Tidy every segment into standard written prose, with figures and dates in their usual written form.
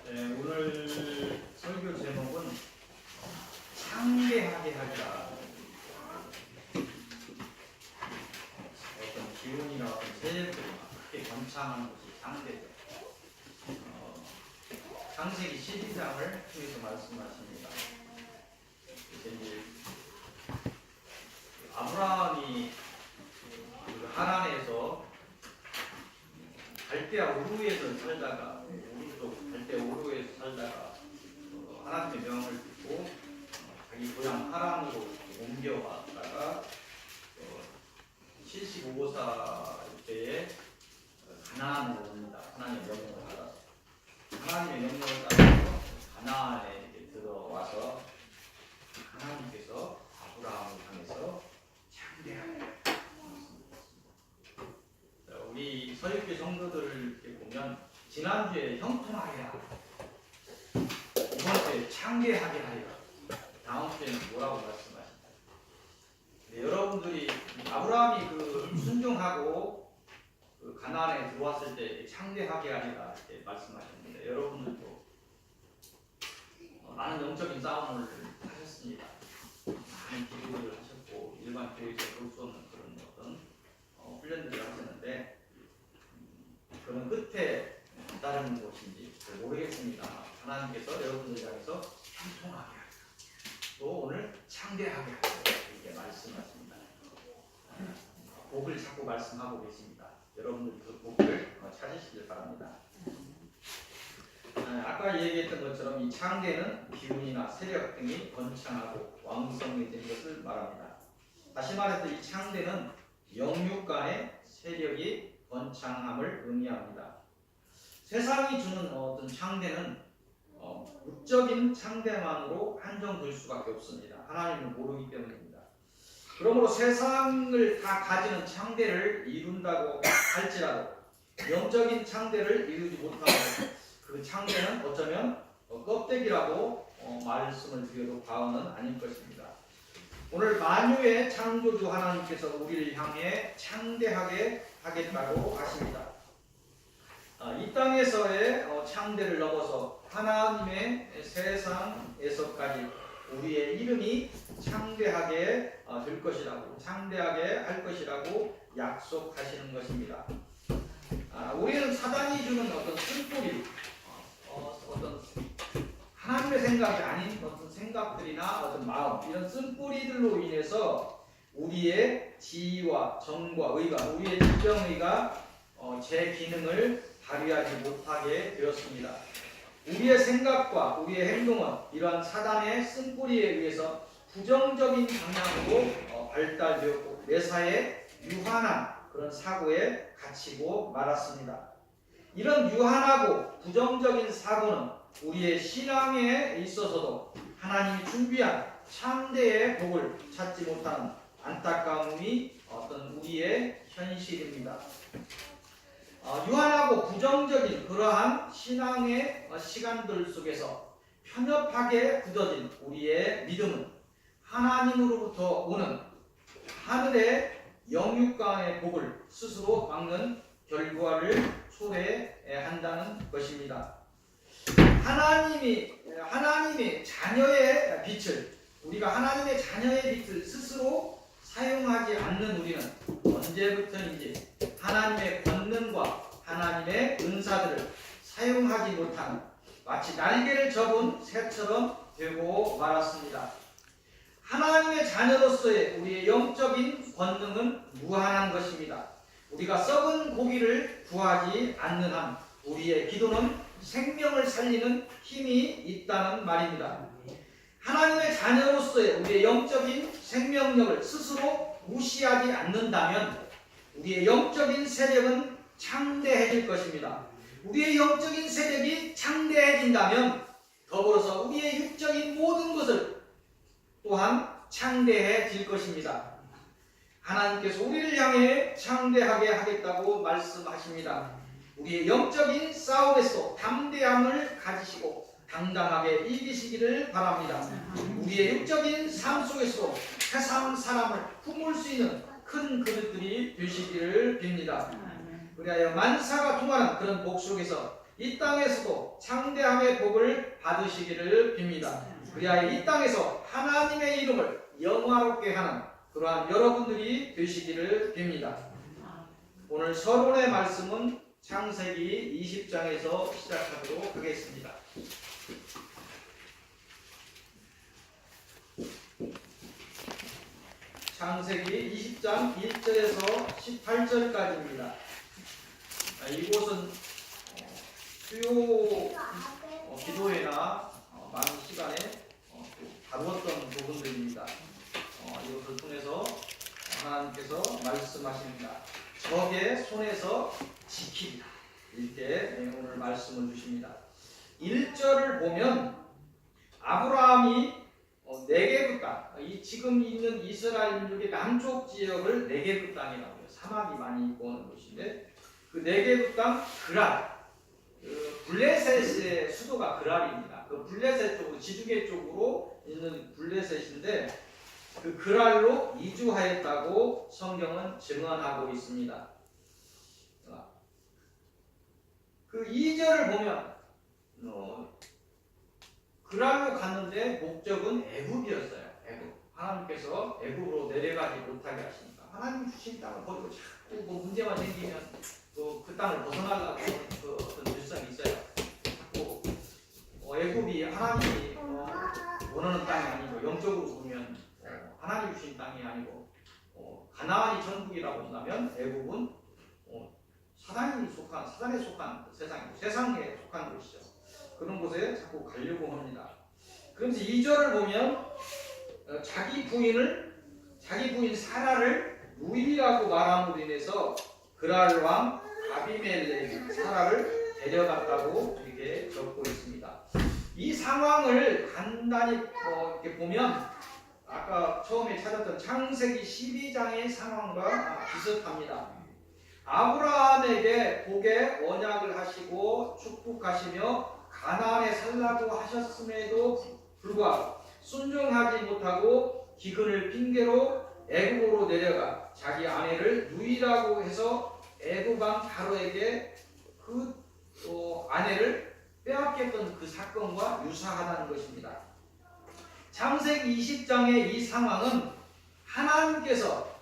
오늘 설교 제목은 창대하게 하리라. 어떤 기운이나 어떤 세력들이 크게 번창하는 것이 창대죠. 창세기 12장을 통해서 말씀하십니다. 이제 아브라함이 하란에서 갈대아 우르에서 살다가 갈대아 우르에서 살다가 하나님의 명을 듣고 자기 고향 하란으로 옮겨왔다가 75사 때에 가나안을 옵니다. 하나님의 명령을 받아서 하나님의 명령을 따라서 가나안에 들어와서 하나님께서 아브라함을 향해서 창대하게 우리 서역교 성도들을 이렇게 보면 지난주에 형통하게 하라, 이번 주에 창대하게 하리라, 다음 주에는 뭐라고 말씀하십니까? 여러분들이 아브라함이 순종하고 가나안에 들어왔을 때 창대하게 하리라 이렇게 말씀하셨는데 여러분들도 많은 영적인 싸움을 하셨습니다. 많은 기도를 하셨고 일반 교회에서 볼 수 없는 그런 어떤 훈련들을 하셨는데 그런 끝에 따르는 것인지 모르겠습니다. 하나님께서 여러분들 향해서 형통하게 하리라, 또 오늘 창대하게 하리라 이렇게 말씀하십니다. 복을 자꾸 말씀하고 계십니다. 여러분들 그 복을 찾으시길 바랍니다. 아까 얘기했던 것처럼 이 창대는 기운이나 세력 등이 번창하고 왕성해지는 것을 말합니다. 다시 말해서 이 창대는 영육 간의 세력이 번창함을 의미합니다. 세상이 주는 어떤 창대는 물적인 창대만으로 한정될 수밖에 없습니다. 하나님을 모르기 때문입니다. 그러므로 세상을 다 가지는 창대를 이룬다고 할지라도 영적인 창대를 이루지 못하고 그 창대는 어쩌면 껍데기라고 말씀을 드려도 과언은 아닐 것입니다. 오늘 만유의 창조주 하나님께서 우리를 향해 창대하게 하겠다고 하십니다. 이 땅에서의 창대를 넘어서 하나님의 세상에서까지 우리의 이름이 창대하게 될 것이라고, 창대하게 할 것이라고 약속하시는 것입니다. 우리는 사단이 주는 어떤 쓴뿌리, 어떤 하나님의 생각이 아닌 어떤 생각들이나 어떤 마음, 이런 쓴뿌리들로 인해서 우리의 지위와 정과 의가, 우리의 지정의가 제 기능을 발휘하지 못하게 되었습니다. 우리의 생각과 우리의 행동은 이러한 사단의 쓴뿌리에 의해서 부정적인 방향으로 발달되었고 매사에 유한한 그런 사고에 갇히고 말았습니다. 이런 유한하고 부정적인 사고는 우리의 신앙에 있어서도 하나님이 준비한 창대의 복을 찾지 못하는 안타까움이 어떤 우리의 현실입니다. 유한하고 부정적인 그러한 신앙의 시간들 속에서 편협하게 굳어진 우리의 믿음은 하나님으로부터 오는 하늘의 영육간의 복을 스스로 막는 결과를 초래한다는 것입니다. 하나님의 자녀 않는 우리는 언제부터인지 하나님의 권능과 하나님의 은사들을 사용하지 못하는 마치 날개를 접은 새처럼 되고 말았습니다. 하나님의 자녀로서의 우리의 영적인 권능은 무한한 것입니다. 우리가 썩은 고기를 구하지 않는 한 우리의 기도는 생명을 살리는 힘이 있다는 말입니다. 하나님의 자녀로서의 우리의 영적인 생명력을 스스로 무시하지 않는다면 우리의 영적인 세력은 창대해질 것입니다. 우리의 영적인 세력이 창대해진다면 더불어서 우리의 육적인 모든 것을 또한 창대해질 것입니다. 하나님께서 우리를 향해 창대하게 하겠다고 말씀하십니다. 우리의 영적인 싸움에서 담대함을 가지시고 당당하게 이기시기를 바랍니다. 우리의 육적인 삶 속에서 세상 사람을 품을 수 있는 큰 그릇들이 되시기를 빕니다. 그리하여 만사가 통하는 그런 복 속에서 이 땅에서도 창대함의 복을 받으시기를 빕니다. 그리하여 이 땅에서 하나님의 이름을 영화롭게 하는 그러한 여러분들이 되시기를 빕니다. 오늘 서론의 말씀은 창세기 20장에서 시작하도록 하겠습니다. 창세기 20장 1절에서 18절까지입니다. 이곳은 수요 기도회나 많은 시간에 다루었던 부분들입니다. 이것을 통해서 하나님께서 말씀하십니다. 적의 손에서 지키리라. 이렇게 오늘 말씀을 주십니다. 1절을 보면 아브라함이 네게브 땅, 지금 있는 이스라엘 민족의 남쪽 지역을 네게브 땅이라고 해요. 사막이 많이 있고 하는 곳인데 그 네게브 땅 그랄, 블레셋의 수도가 그랄입니다. 그 블레셋 쪽으로 지중해 쪽으로 있는 블레셋인데 그 그랄로 이주하였다고 성경은 증언하고 있습니다. 그 2절을 보면 그랄로 갔는데 목적은 애굽이었어요. 애굽. 하나님께서 애굽으로 내려가지 못하게 하시니까 하나님 주신 땅을 버리고 자꾸 뭐 문제만 생기면 또 그 땅을 벗어나려고 하는 그 어떤 일성이 있어요. 자꾸 애굽이 하나님이 원하는 땅이 아니고 영적으로 보면 하나님 주신 땅이 아니고 가나안이 전국이라고 한다면 애굽은 사단에 속한 세상이고 세상에 속한 곳이죠. 그런 곳에 자꾸 가려고 합니다. 그런데 2절을 보면 자기 부인 사라를 누이라고 말함으로 인해서 그랄 왕 아비멜렉이 사라를 데려갔다고 이렇게 적고 있습니다. 이 상황을 간단히 이렇게 보면 아까 처음에 찾았던 창세기 12장의 상황과 비슷합니다. 아브라함에게 복의 언약을 하시고 축복하시며 가나안에 살라고 하셨음에도 불구하고 순종하지 못하고 기근을 핑계로 애굽으로 내려가 자기 아내를 누이라고 해서 애굽 왕 바로에게 그 아내를 빼앗겼던 그 사건과 유사하다는 것입니다. 창세기 20장의 이 상황은 하나님께서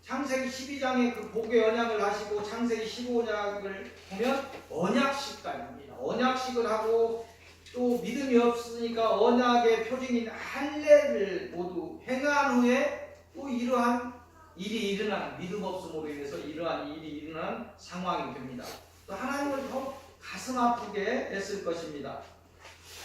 창세기 12장에 그 복의 언약을 하시고 창세기 15장을 보면 언약식까지입니다. 언약식을 하고 또 믿음이 없으니까 언약의 표징인 할례를 모두 행한 후에 또 이러한 일이 일어난 믿음 없음으로 인해서 이러한 일이 일어난 상황이 됩니다. 또 하나님을 더 가슴 아프게 했을 것입니다.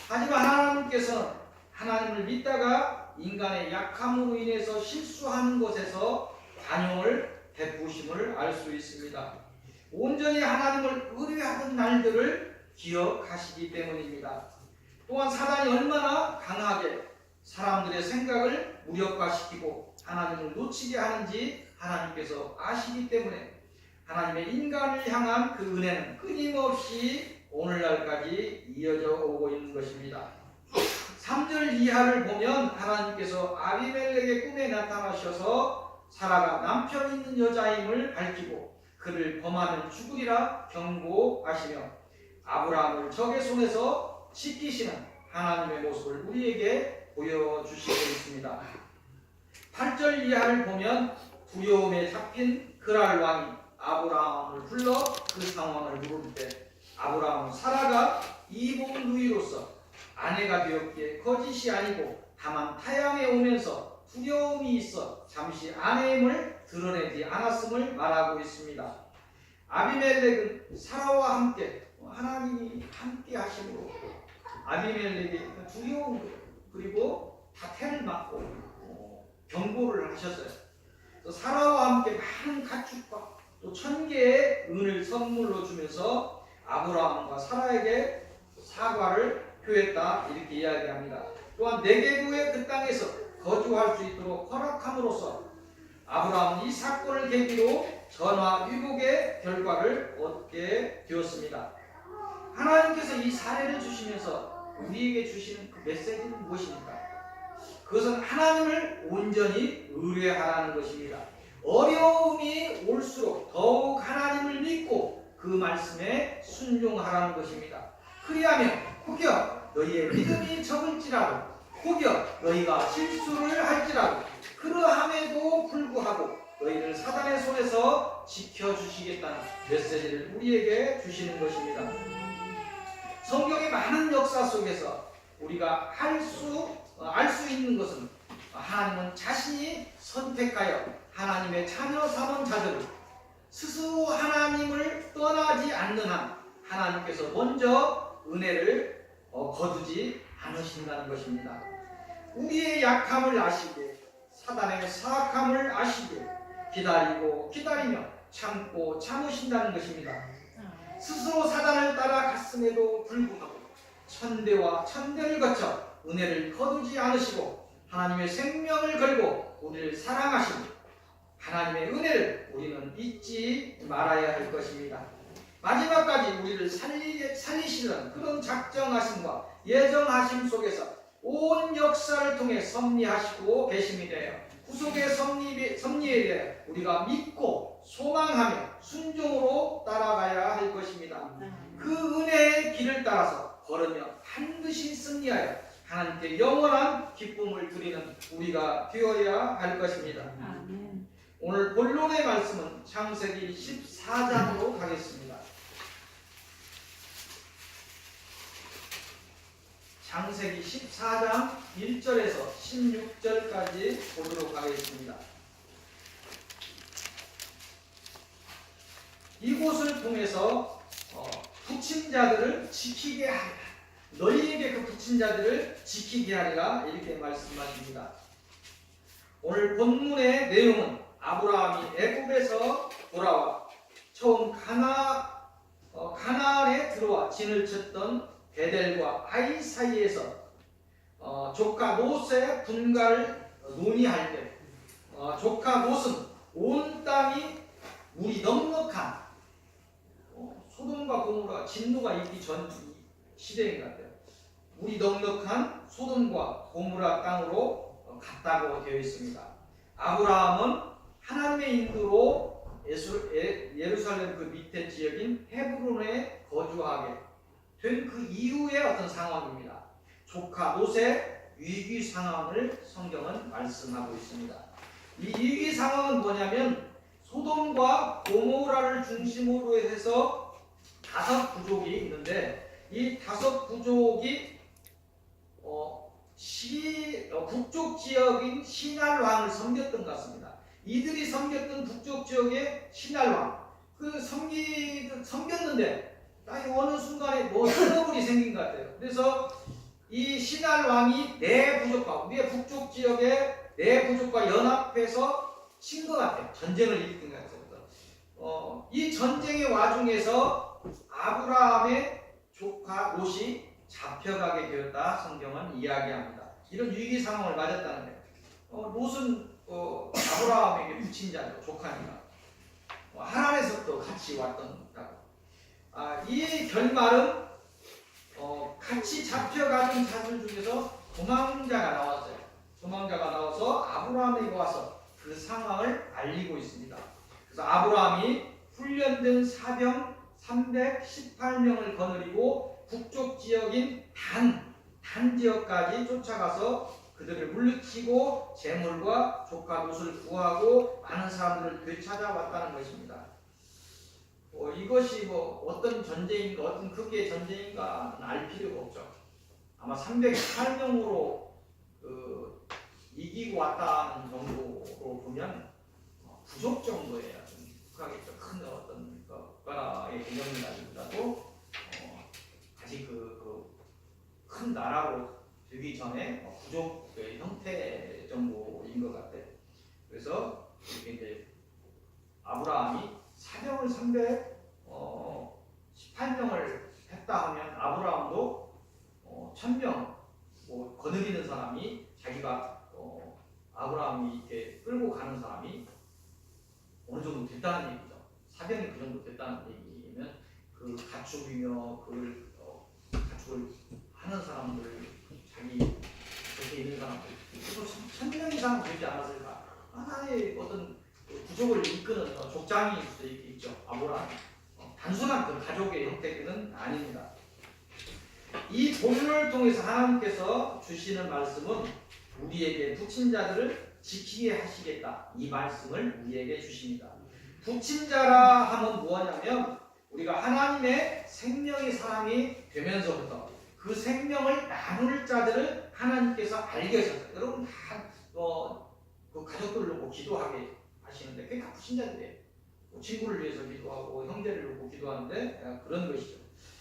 하지만 하나님께서는 하나님을 믿다가 인간의 약함으로 인해서 실수하는 것에서 관용을 베푸심을 알 수 있습니다. 온전히 하나님을 의뢰하던 날들을 기억하시기 때문입니다. 또한 사단이 얼마나 강하게 사람들의 생각을 무력화시키고 하나님을 놓치게 하는지 하나님께서 아시기 때문에 하나님의 인간을 향한 그 은혜는 끊임없이 오늘날까지 이어져 오고 있는 것입니다. 3절 이하를 보면 하나님께서 아비멜렉의 꿈에 나타나셔서 사라가 남편 있는 여자임을 밝히고 그를 범하면 죽으리라 경고하시며 아브라함을 적의 손에서 지키시는 하나님의 모습을 우리에게 보여주시고 있습니다. 8절 이하를 보면 두려움에 잡힌 그랄 왕이 아브라함을 불러 그 상황을 물을 때 아브라함은 사라가 이복 누이로서 아내가 되었기에 거짓이 아니고 다만 타향에 오면서 두려움이 있어 잠시 아내의 힘을 드러내지 않았음을 말하고 있습니다. 아비멜렉은 사라와 함께 하나님이 함께 하심으로 아비멜렉이 두려운 거예요. 그리고 다태를 맞고 경고를 하셨어요. 사라와 함께 많은 가축과 또 1000개의 은을 선물로 주면서 아브라함과 사라에게 사과를 표했다 이렇게 이야기합니다. 또한 네게부의 그 땅에서 거주할 수 있도록 허락함으로써 아브라함은 이 사건을 계기로 전화위복의 결과를 얻게 되었습니다. 하나님께서 이 사례를 주시면서 우리에게 주시는 그 메시지는 무엇입니까? 그것은 하나님을 온전히 의뢰하라는 것입니다. 어려움이 올수록 더욱 하나님을 믿고 그 말씀에 순종하라는 것입니다. 그리하면 혹여 너희의 믿음이 적을지라도 혹여 너희가 실수를 할지라도 그러함에도 불구하고 너희를 사단의 손에서 지켜주시겠다는 메시지를 우리에게 주시는 것입니다. 성경의 많은 역사 속에서 우리가 알 수 있는 것은 하나님은 자신이 선택하여 하나님의 자녀 삼은 자들을 스스로 하나님을 떠나지 않는 한 하나님께서 먼저 은혜를 거두지 않으신다는 것입니다. 우리의 약함을 아시고 사단의 사악함을 아시고 기다리고 기다리며 참고 참으신다는 것입니다. 스스로 사단을 따라 갔음에도 불구하고 천대와 천대를 거쳐 은혜를 거두지 않으시고 하나님의 생명을 걸고 우리를 사랑하시고 하나님의 은혜를 우리는 잊지 말아야 할 것입니다. 마지막까지 우리를 살리시는 그런 작정하심과 예정하심 속에서 온 역사를 통해 섭리하시고 계심이되어 구속의 섭리에 대해 우리가 믿고 소망하며 순종으로 따라가야 할 것입니다. 그 은혜의 길을 따라서 걸으며 반드시 승리하여 하나님께 영원한 기쁨을 드리는 우리가 되어야 할 것입니다. 아멘. 오늘 본론의 말씀은 창세기 14장으로 가겠습니다. 창세기 14장 1절에서 16절까지 보도록 하겠습니다. 이곳을 통해서 붙인 자들을 지키게 하리라. 너희에게 그 붙인 자들을 지키게 하리라 이렇게 말씀하십니다. 오늘 본문의 내용은 아브라함이 애굽에서 돌아와 처음 가나안에 들어와 진을 쳤던 베델과 아이 사이에서 조카 롯의 분가를 논의할 때 조카 롯은 온 땅이 물이 넉넉한 소돔과 고모라 진노가 있기 전 시대인 것 같아요. 물이 넉넉한 소돔과 고모라 땅으로 갔다고 되어 있습니다. 아브라함은 하나님의 인도로 예루살렘 그 밑에 지역인 헤브론에 거주하게 된 그 이후의 어떤 상황입니다. 조카 롯의 위기 상황을 성경은 말씀하고 있습니다. 이 위기 상황은 뭐냐면 소돔과 고모라를 중심으로 해서 5 부족이 있는데 이 5 부족이 북쪽 지역인 시날 왕을 섬겼던 것 같습니다. 이들이 섬겼던 북쪽 지역의 시날 왕 그 섬겼는데 어느 순간에 트러블이 생긴 것 같아요. 그래서 이 시날 왕이 네 부족과 우리의 북쪽 지역의 네 부족과 연합해서 친 것 같아요. 전쟁을 일으킨 것 같아요. 이 전쟁의 와중에서 아브라함의 조카 롯이 잡혀가게 되었다 성경은 이야기합니다. 이런 위기 상황을 맞았다는 거예요. 롯은 아브라함에게 붙인 자죠. 조카니까 하란에서부터 같이 왔던 자고 이 결말은 같이 잡혀가던 자들 중에서 도망자가 나왔어요. 도망자가 나와서 아브라함에게 와서 그 상황을 알리고 있습니다. 그래서 아브라함이 훈련된 사병 318명을 거느리고 북쪽 지역인 단 지역까지 쫓아가서 그들을 물리치고 재물과 조카 롯을 구하고 많은 사람들을 되찾아왔다는 것입니다. 이것이 어떤 전쟁인가 어떤 크기의 전쟁인가 알 필요가 없죠. 아마 318명으로 이기고 왔다는 정도로 보면 부족 정도의 국가겠죠. 큰 어떤 국가의 개념이라기보다도 아직 큰 나라로 되기 전에 부족의 형태 정도인 것 같아요. 그래서 이렇게 이제 아브라함이 사명을 318명을 했다 하면 아브라함도 1000명 거느리는 사람이 자기가 아브라함이 이렇게 끌고 가는 사람이 어느 정도 됐다는 얘기죠. 사병이 그 정도 됐다는 얘기면 그 가축이며 그 가축을 하는 사람들 자기 곁에 있는 사람들 또 1000명 이상 되지 않았을까? 하나의 어떤 부족을 이끄는 족장일 수도 있죠. 아브라함 단순한 그 가족의 형태는 아닙니다. 이 본문을 통해서 하나님께서 주시는 말씀은 우리에게 붙인 자들을 지키게 하시겠다. 이 말씀을 우리에게 주십니다. 붙인 자라 하면 뭐냐면 우리가 하나님의 생명의 사람이 되면서부터 그 생명을 나눌 자들을 하나님께서 알게 하셨어요. 여러분 다 그 가족들을 기도하게 하시는데 그게 다 붙인 자들이에요. 친구를 위해서 기도하고 형제를 위해서 기도하는데 그런 것이죠.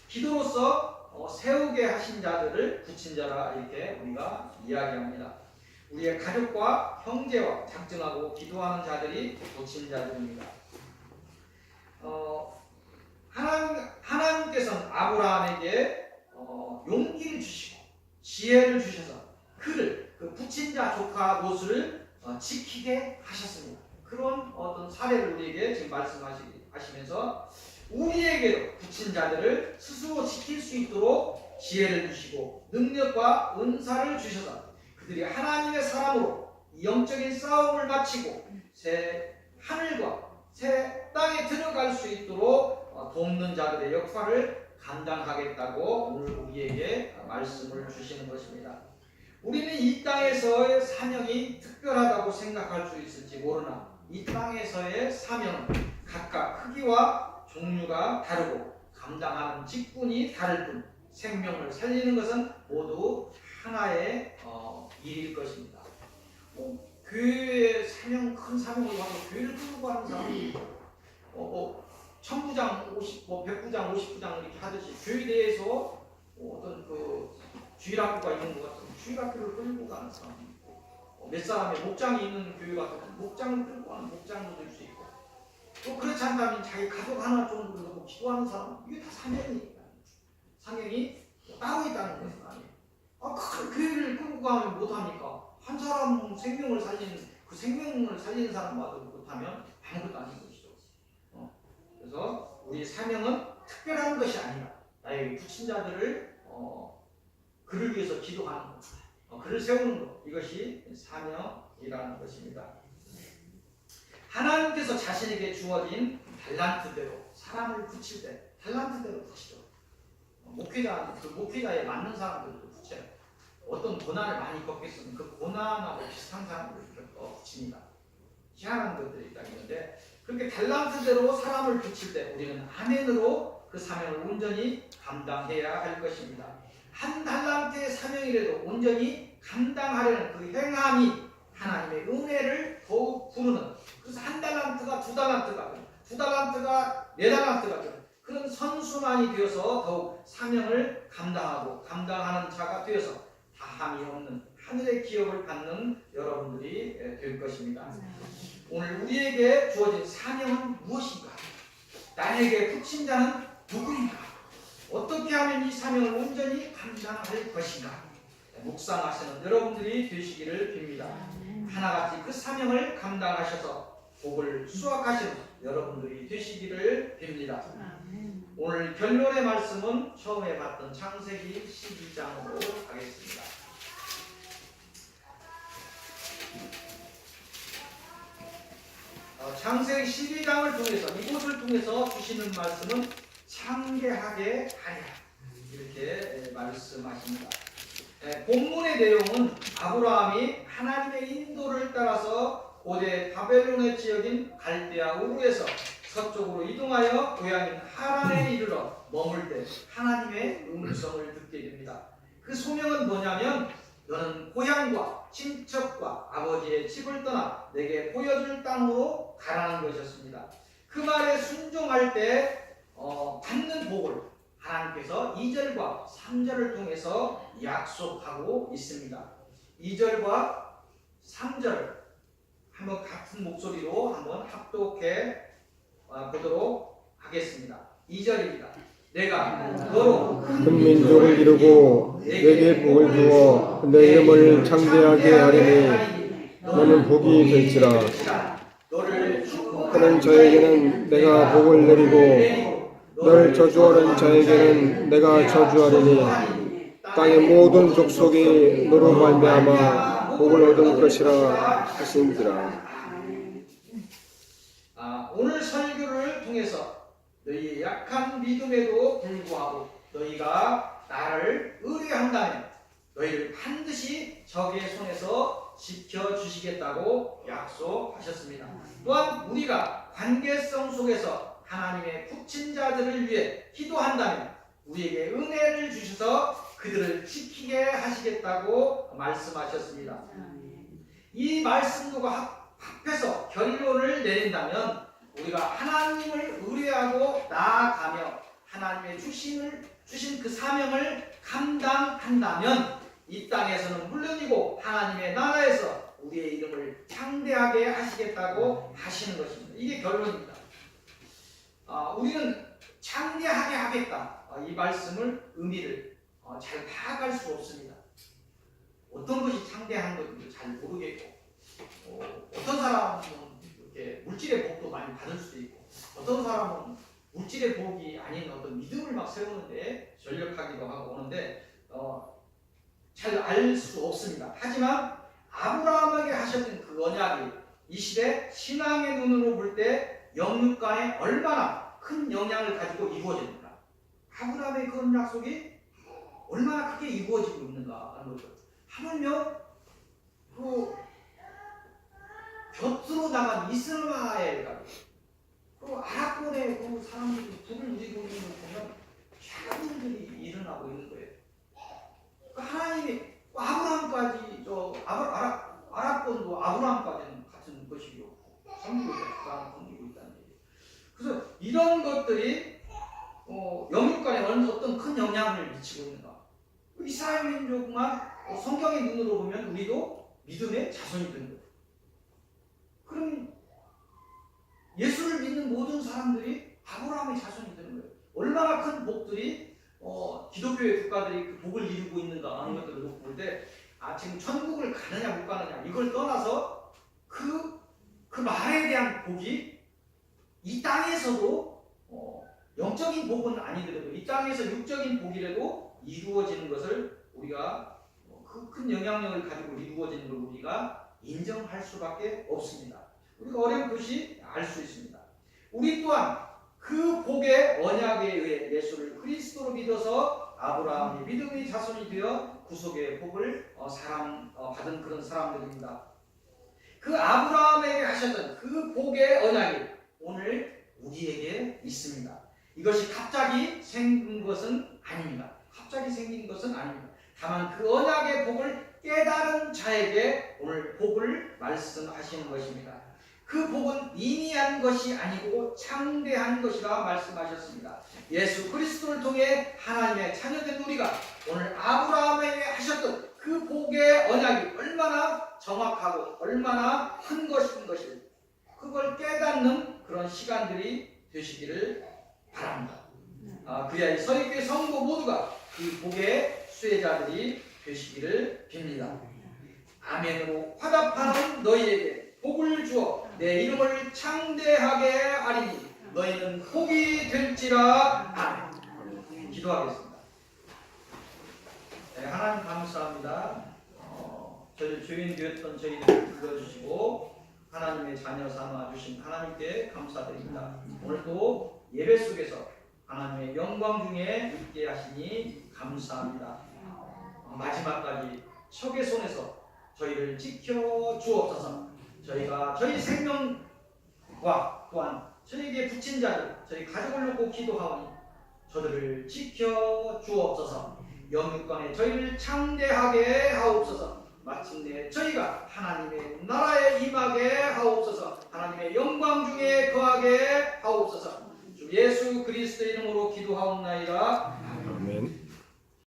기도로서 세우게 하신 자들을 붙인 자라 이렇게 우리가 이야기합니다. 우리의 가족과 형제와 작정하고 기도하는 자들이 붙인 자들입니다. 하나님께서는 아브라함에게 용기를 주시고 지혜를 주셔서 그를 그 붙인 자 조카 롯을 지키게 하셨습니다. 그런 어떤 사례를 우리에게 지금 말씀하시면서 우리에게도 붙인 자들을 스스로 지킬 수 있도록 지혜를 주시고 능력과 은사를 주셔서 그들이 하나님의 사람으로 영적인 싸움을 마치고 새 하늘과 새 땅에 들어갈 수 있도록 돕는 자들의 역할을 감당하겠다고 오늘 우리에게 말씀을 주시는 것입니다. 우리는 이 땅에서의 사명이 특별하다고 생각할 수 있을지 모르나 이 땅에서의 사명은 각각 크기와 종류가 다르고 감당하는 직분이 다를 뿐 생명을 살리는 것은 모두 하나의 일일 것입니다. 교회의 사명, 큰 사명을 하고 교회를 끌고 가는 사람이 천부장, 100부장, 50부장 이렇게 하듯이 교회 내에서 어떤 주일학교가 있는 것 같은 주일학교를 끌고 가는 사람이 있고 몇 사람의 목장이 있는 교회 같은 목장을 끌고 가는 목장도 될 수 있고 또 그렇지 않다면 자기 가족 하나 정도를 놓고 기도하는 사람 이게 다 사명이니까 사명이 따로 있다는 것은 아니에요. 큰 교회를 끌고 가면 못합니까? 한 사람 생명을 살리는 그 생명을 살리는 사람마저 못하면 아무것도 아닌 것이죠. 그래서 우리 사명은 특별한 것이 아니라 나에게 붙인 자들을 그를 위해서 기도하는 것, 그를 세우는 것 이것이 사명이라는 것입니다. 하나님께서 자신에게 주어진 달란트대로 사람을 붙일 때 달란트대로 붙이죠. 목회자에 맞는 사람들도 붙여요. 어떤 고난을 많이 겪겠으면 그 고난하고 비슷한 사람들을 붙입니다. 희한한 것들이 있다는데 그렇게 달란트대로 사람을 붙일 때 우리는 아멘으로 그 사명을 온전히 감당해야 할 것입니다. 한 달란트의 사명이라도 온전히 감당하려는 그 행함이 하나님의 은혜를 더욱 부르는 그래서 한 달란트가 두 달란트가 두 달란트가 네 달란트가 그런 선수만이 되어서 더욱 사명을 감당하는 자가 되어서 다함이 없는 하늘의 기업을 받는 여러분들이 될 것입니다. 오늘 우리에게 주어진 사명은 무엇인가? 나에게 붙인 자는 누구인가? 어떻게 하면 이 사명을 온전히 감당할 것인가? 묵상하시는 여러분들이 되시기를 빕니다. 하나같이 그 사명을 감당하셔서 복을 수확하시는 여러분들이 되시기를 빕니다. 오늘 결론의 말씀은 처음에 봤던 창세기 12장으로 가겠습니다. 창세기 12장을 통해서 이곳을 통해서 주시는 말씀은 창대하게 하리라 이렇게 말씀하십니다. 본문의 내용은 아브라함이 하나님의 인도를 따라서 고대 바벨론의 지역인 갈대아 우르에서 서쪽으로 이동하여 고향인 하란에 이르러 머물 때 하나님의 음성을 듣게 됩니다. 그 소명은 뭐냐면 너는 고향과 친척과 아버지의 집을 떠나 내게 보여줄 땅으로 가라는 것이었습니다. 그 말에 순종할 때 받는 복을 하나님께서 2절과 3절을 통해서 약속하고 있습니다. 2절과 3절을 한번 같은 목소리로 한번 합독해 보도록 하겠습니다. 2절입니다. 내가 너로 큰 민족을 이루고 내게 복을 주어 내 이름을 창대하게 하리니 너는 복이 될지라. 하는 자에게는 내가 복을 내리고 널 저주하는 자에게는 내가 저주하리니 땅의 모든 족속이 너로 말미암아 복을 얻을 것이라 하신지라. 오늘 설교를 통해서 너희의 약한 믿음에도 불구하고 너희가 나를 의뢰한다면 너희를 반드시 적의 손에서 지켜주시겠다고 약속하셨습니다. 또한 우리가 관계성 속에서 하나님의 붙인 자들을 위해 기도한다면 우리에게 은혜를 주셔서 그들을 지키게 하시겠다고 말씀하셨습니다. 이 말씀과 합해서 결론을 내린다면 우리가 하나님을 의뢰하고 나아가며 하나님의 주신 그 사명을 감당한다면 이 땅에서는 물론이고 하나님의 나라에서 우리의 이름을 창대하게 하시겠다고 하시는 것입니다. 이게 결론입니다. 우리는 창대하게 하겠다. 이 말씀을 의미를 잘 파악할 수 없습니다. 어떤 것이 창대한 것인지 잘 모르겠고 어떤 사람은 이렇게 물질의 복도 많이 받을 수도 있고 어떤 사람은 물질의 복이 아닌 어떤 믿음을 막 세우는데 전력하기도 하고 오는데 잘 알 수 없습니다. 하지만 아브라함에게 하셨던 그 언약이 이 시대 신앙의 눈으로 볼 때 영육간에 얼마나 큰 영향을 가지고 이루어집니까? 아브라함의 그런 약속이 얼마나 크게 이루어지고 있는가 하는 거죠. 하물며 그 곁으로 나간 이스라엘과 그 아랍권의 그 사람들이 북을 누리고 있는 걸 보면 최악들이 일어나고 있는 거예요. 그 하나님이 아브라함까지 아랍권도 아브라함까지는 같은 것이고 섬기고 있다는 얘기예요. 그래서 이런 것들이 영육간에 어떤 큰 영향을 미치고 있는가? 이스라엘 민족만 성경의 눈으로 보면 우리도 믿음의 자손이 되는 거예요. 그럼 예수를 믿는 모든 사람들이 아브라함의 자손이 되는 거예요. 얼마나 큰 복들이 기독교의 국가들이 그 복을 이루고 있는가 하는 것들을 놓고 볼 때 지금 천국을 가느냐 못 가느냐 이걸 떠나서 그 말에 대한 복이 이 땅에서도 영적인 복은 아니더라도 이 땅에서 육적인 복이라도 이루어지는 것을 우리가 그 큰 영향력을 가지고 이루어지는 걸 우리가 인정할 수밖에 없습니다. 우리가 어렴풋이 알 수 있습니다. 우리 또한 그 복의 언약에 의해 예수를 그리스도로 믿어서 아브라함이 믿음의 자손이 되어 구속의 복을 받은 그런 사람들입니다. 그 아브라함에게 하셨던 그 복의 언약이 오늘 우리에게 있습니다. 이것이 갑자기 생긴 것은 아닙니다. 갑자기 생긴 것은 아닙니다. 다만 그 언약의 복을 깨달은 자에게 오늘 복을 말씀하시는 것입니다. 그 복은 미미한 것이 아니고 창대한 것이라 말씀하셨습니다. 예수 그리스도를 통해 하나님의 자녀된 우리가 오늘 아브라함에게 하셨던 그 복의 언약이 얼마나 정확하고 얼마나 큰 것인 것을 그걸 깨닫는 그런 시간들이 되시기를 바랍니다. 그래야 이 서귀교회 성도 모두가 그 복의 수혜자들이 되시기를 빕니다. 아멘으로 화답하는 너희에게 복을 주어 내 이름을 창대하게 하리니 너희는 복이 될지라. 아멘. 기도하겠습니다. 네, 하나님 감사합니다. 저희 죄인 되었던 저희들을 불러주시고 하나님의 자녀 삼아 주신 하나님께 감사드립니다. 오늘도 예배 속에서 하나님의 영광 중에 있게 하시니 감사합니다. 마지막까지 적의 손에서 저희를 지켜 주옵소서. 저희가 저희 생명과 또한 저에게 붙인 자들, 저희 가족을 놓고 기도하오니 저들을 지켜 주옵소서. 영육간에 저희를 창대하게 하옵소서. 마침내 저희가 하나님의 나라에 임하게 하옵소서. 하나님의 영광 중에 거하게 하옵소서. 주 예수 그리스도의 이름으로 기도하옵나이다. 아멘.